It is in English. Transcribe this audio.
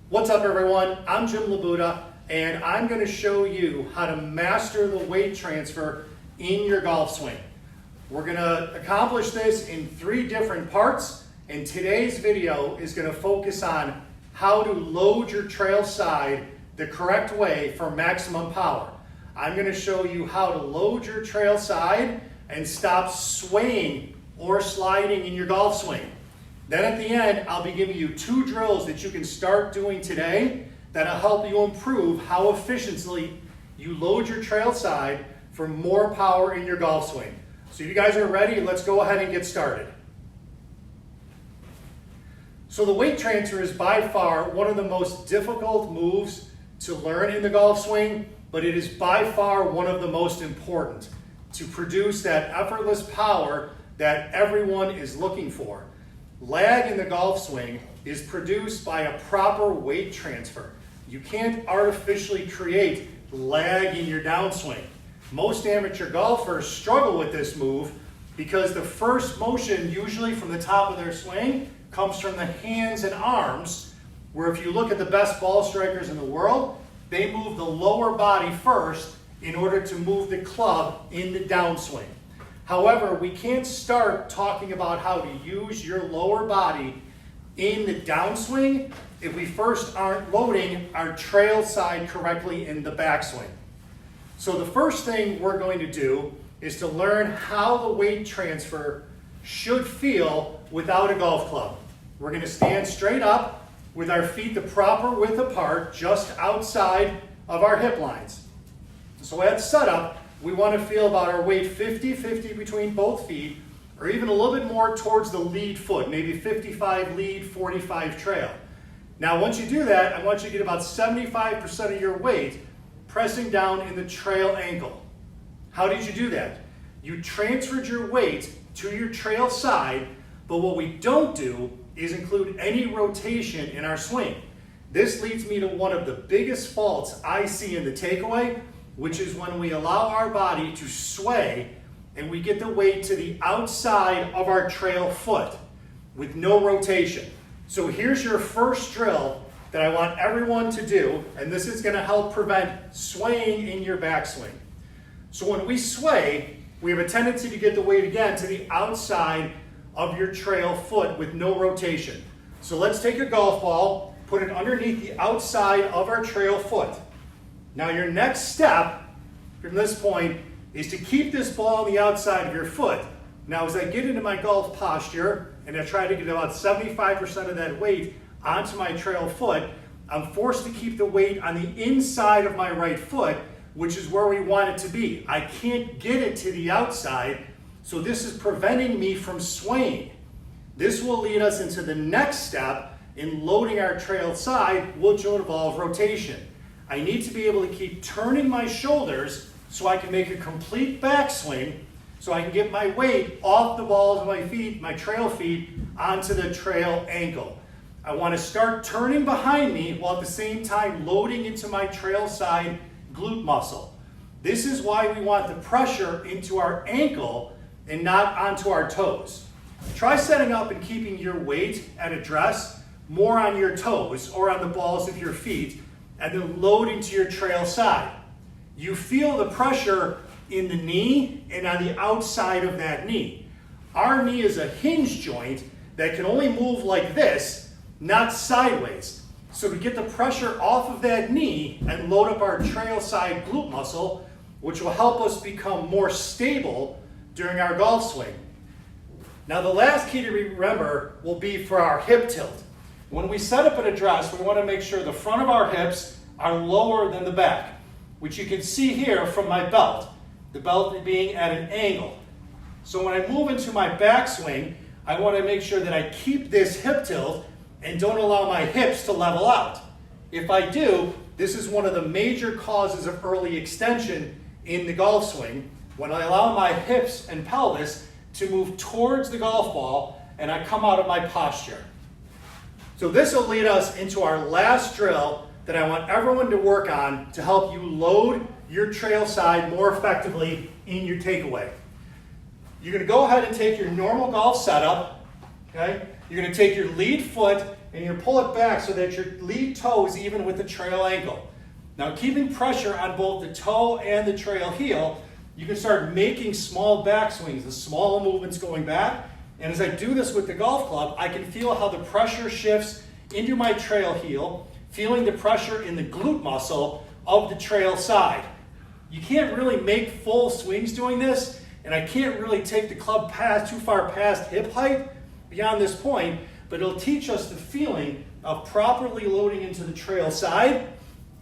What's up everyone? I'm LaBuda and I'm going to show you how to master the weight transfer in your golf swing. We're going to accomplish this in 3 different parts, and today's video is going to focus on how to load your trail side the correct way for maximum power. I'm going to show you how to load your trail side and stop swaying or sliding in your golf swing. Then at the end, I'll be giving you 2 drills that you can start doing today that'll help you improve how efficiently you load your trail side for more power in your golf swing. So if you guys are ready, let's go ahead and get started. So the weight transfer is by far one of the most difficult moves to learn in the golf swing, but it is by far one of the most important to produce that effortless power that everyone is looking for. Lag in the golf swing is produced by a proper weight transfer. You can't artificially create lag in your downswing. Most amateur golfers struggle with this move because the first motion, usually from the top of their swing, comes from the hands and arms, where if you look at the best ball strikers in the world, they move the lower body first in order to move the club in the downswing. However, we can't start talking about how to use your lower body in the downswing if we first aren't loading our trail side correctly in the backswing. So the first thing we're going to do is to learn how the weight transfer should feel without a golf club. We're going to stand straight up with our feet the proper width apart, just outside of our hip lines. So at setup, we want to feel about our weight 50-50 between both feet, or even a little bit more towards the lead foot, maybe 55 lead, 45 trail. Now once you do that, I want you to get about 75% of your weight pressing down in the trail ankle. How did you do that? You transferred your weight to your trail side, but what we don't do is include any rotation in our swing. This leads me to one of the biggest faults I see in the takeaway, which is when we allow our body to sway and we get the weight to the outside of our trail foot with no rotation. So here's your first drill that I want everyone to do, and this is going to help prevent swaying in your backswing. So when we sway, we have a tendency to get the weight again to the outside of your trail foot with no rotation. So let's take a golf ball, put it underneath the outside of our trail foot. Now your next step from this point is to keep this ball on the outside of your foot. Now as I get into my golf posture and I try to get about 75% of that weight onto my trail foot, I'm forced to keep the weight on the inside of my right foot, which is where we want it to be. I can't get it to the outside, so this is preventing me from swaying. This will lead us into the next step in loading our trail side, which will involve rotation. I need to be able to keep turning my shoulders so I can make a complete backswing, so I can get my weight off the balls of my feet, my trail feet, onto the trail ankle. I want to start turning behind me while at the same time loading into my trail side glute muscle. This is why we want the pressure into our ankle and not onto our toes. Try setting up and keeping your weight at address more on your toes or on the balls of your feet, and then load into your trail side. You feel the pressure in the knee and on the outside of that knee. Our knee is a hinge joint that can only move like this, not sideways. So to get the pressure off of that knee and load up our trail side glute muscle, which will help us become more stable during our golf swing. Now the last key to remember will be for our hip tilt. When we set up an address, we want to make sure the front of our hips are lower than the back, which you can see here from my belt, the belt being at an angle. So when I move into my backswing, I want to make sure that I keep this hip tilt and don't allow my hips to level out. If I do, this is one of the major causes of early extension in the golf swing, when I allow my hips and pelvis to move towards the golf ball and I come out of my posture. So this will lead us into our last drill that I want everyone to work on to help you load your trail side more effectively in your takeaway. You're going to go ahead and take your normal golf setup, okay? You're going to take your lead foot and you're going to pull it back so that your lead toe is even with the trail ankle. Now, keeping pressure on both the toe and the trail heel, you can start making small backswings, the small movements going back. And as I do this with the golf club, I can feel how the pressure shifts into my trail heel, feeling the pressure in the glute muscle of the trail side. You can't really make full swings doing this, and I can't really take the club too far past hip height beyond this point, but it'll teach us the feeling of properly loading into the trail side